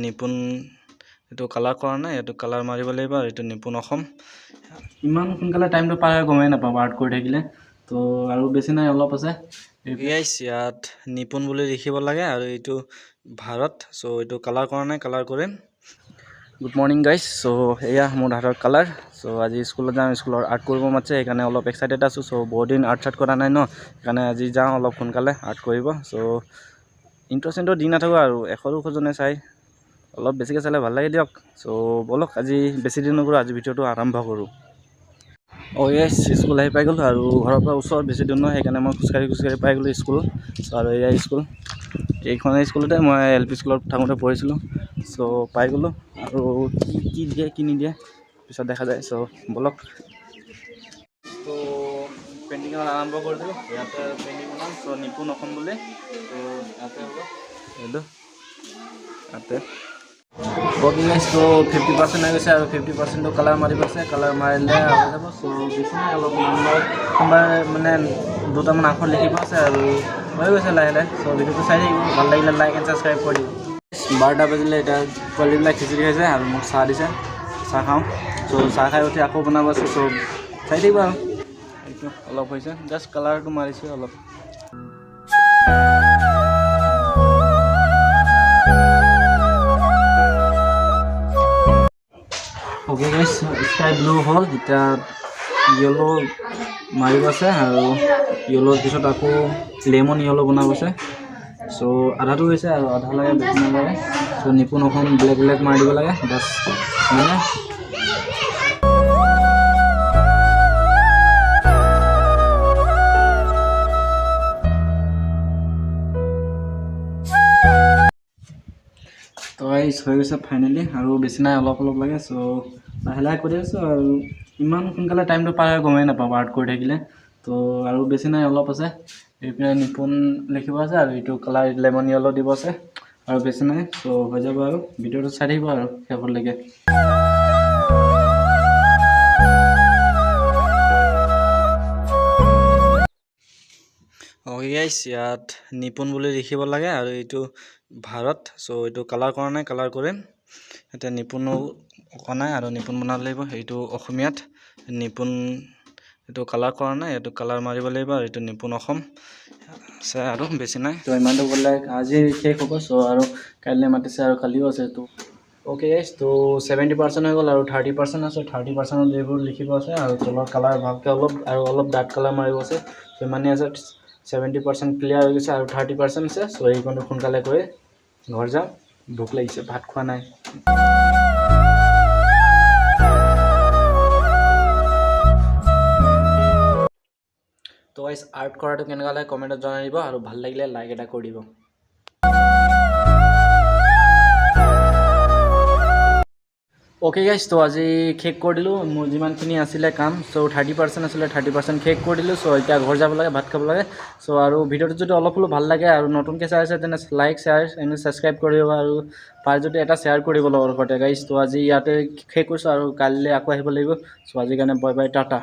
নিপুণ এইটো কালাৰ কৰা নাই, এইটো কালাৰ মাৰিব লাগিব আৰু এইটো নিপুণ অসম। ইমান সোনকালে টাইমটো পাৰ হৈ গমেই নাপাওঁ আৰ্ট কৰি থাকিলে। তো আৰু বেছি নাই, অলপ আছে। গাইছ ইয়াত নিপুণ বুলি লিখিব লাগে আৰু এইটো ভাৰত। চ' এইটো কালাৰ কৰা নাই, কালাৰ কৰিম। গুড মৰ্ণিং গাইছ। চ' এয়া মোৰ হাতৰ কালাৰ। চ' আজি স্কুলত যাওঁ, স্কুলৰ আৰ্ট কৰিব মাতিছে, সেইকাৰণে অলপ এক্সাইটেড আছোঁ। চ' বহুত দিন আৰ্ট চাৰ্ট কৰা নাই ন, সেইকাৰণে আজি যাওঁ অলপ সোনকালে আৰ্ট কৰিব। চ' ইণ্টাৰেষ্ট দি নাথাকোঁ আৰু 100-200জনে চাই, অলপ বেছিকৈ চালে ভাল লাগে দিয়ক। চ' ব'লক আজি বেছি দিন নকৰোঁ, আজি ভিডিঅ'টো আৰম্ভ কৰোঁ। য়েছ, স্কুল আহি পাই গ'লোঁ আৰু ঘৰৰ পৰা ওচৰত বেছি দূৰ নহয়, সেইকাৰণে মই খোজকাঢ়ি পাই গ'লোঁ স্কুল। চ' আৰু এয়া স্কুল, এইখনে স্কুলতে মই LP স্কুলত থাকোঁতে পঢ়িছিলোঁ। চ' পাই গ'লোঁ আৰু কি দিয়ে কি নিদিয়ে পিছত দেখা যায়। চ' ব'লক। ত' পেইণ্টিং আৰম্ভ কৰি দিলোঁ। ইয়াতে পেইণ্টিং বনাম। চ' নিপুণ অসম বুলি। ত' ইয়াতে হ'ব এইটো, ইয়াতে ত' 50% হৈ গৈছে আৰু 50%টো কালাৰ মাৰিব আছে। কালাৰ মাৰিলে হৈ যাব। চ' বেছি নাই, অলপ নম্বৰ সোমবাৰ মানে 2টামান আখৰ লিখিব আছে আৰু হৈ গৈছে লাহে লাহে। চ' ভিডিঅ'টো চাই থাকিব, ভাল লাগিলে লাইক এণ্ড ছাবস্ক্ৰাইব কৰি দিব। 12টা বাজিলে, এতিয়া পোৱালিবিলাক খিচিৰি খাইছে আৰু মোক চাহ দিছে, চাহ খাওঁ। চ' চাহ খাই উঠি আকৌ বনাব আছে। চ' চাই থাকিব আৰু এইটো অলপ হৈছে, জাষ্ট কালাৰটো মাৰিছোঁ অলপ। অ'কে গাইছ, স্কাই ব্লু হ'ল, এতিয়া য়েল্লো মাৰিব আছে আৰু য়েল্লোৰ পিছত আকৌ লেমন য়েল্লো বনাব আছে। চ' আধাটো হৈছে আৰু আধা লাগে, বেছি নালাগে। চ' নিপুণ অসম ব্লেক মাৰি দিব লাগে বাছ, মানে তো হৈ গৈছে ফাইনেলি, আৰু বেছি নাই, অলপ লাগে। চ' লাহে লাহে কৰি আছোঁ আৰু ইমান সোনকালে টাইমটো পাৰ হৈ গমেই নাপাওঁ আৰ্ট কৰি থাকিলে। তো আৰু বেছি নাই, অলপ আছে। এইপিনে নিপুণ লিখিব আছে আৰু এইটো কালাৰ লেমন য়েল্লো দিব আছে আৰু বেছি নাই। চ' হৈ যাব আৰু ভিডিঅ'টো চাই থাকিব আৰু শেষলৈকে। গাইছ ইয়াত নিপুণ বুলি লিখিব লাগে আৰু এইটো ভাৰত। চ' এইটো কালাৰ কৰা নাই, কালাৰ কৰিম। এতিয়া নিপুণো কৰা নাই আৰু নিপুণ বনাব লাগিব। এইটো অসমীয়াত নিপুণ, এইটো কালাৰ কৰা নাই, এইটো কালাৰ মাৰিব লাগিব আৰু এইটো নিপুণ অসম আছে আৰু বেছি নাই। তো ইমানটো কৰিলে আজি শেষ হ'ব। চ' আৰু কাইলৈ মাতিছে আৰু কালিও আছে। তো অ'কে গাইছ, তো 70% হৈ গ'ল আৰু 30% আছে। 30%ত এইবোৰ লিখিব আছে আৰু তলৰ কালাৰ ভালকৈ অলপ ডাৰ্ক কালাৰ মাৰিব আছে। চ' ইমানেই আছে। 70% ক্লিয়াৰ হৈ গৈছে আৰু 30% আছে। চ' এইকণটো সোনকালে কৰি ঘৰ যাওঁ, ভোক লাগিছে, ভাত খোৱা নাই। তো গাইছ, আৰ্ট কৰাটো কেনেকুৱা লাগে কমেণ্টত জনাই দিব আৰু ভাল লাগিলে লাইক এটা কৰি দিব। অ'কে গাইছ, তো আজি শেষ কৰি দিলোঁ মোৰ যিমানখিনি আছিলে কাম। চ' 30% আছিলে, 30% শেষ কৰি দিলোঁ। চ' এতিয়া ঘৰ যাব লাগে, ভাত খাব লাগে। চ' আৰু ভিডিঅ'টো যদি অলপ হ'লেও ভাল লাগে আৰু নতুনকৈ চাই আছে তেনে লাইক শ্বেয়াৰ এণ্ড ছাবস্ক্ৰাইব কৰিব আৰু পাৰে যদি এটা শ্বেয়াৰ কৰিব লগৰ সৈতে গাইছ। তো আজি ইয়াতে শেষ কৰিছোঁ আৰু কাইলৈ আকৌ আহিব লাগিব। চ' আজিৰ কাৰণে বাই বাই, টাটা।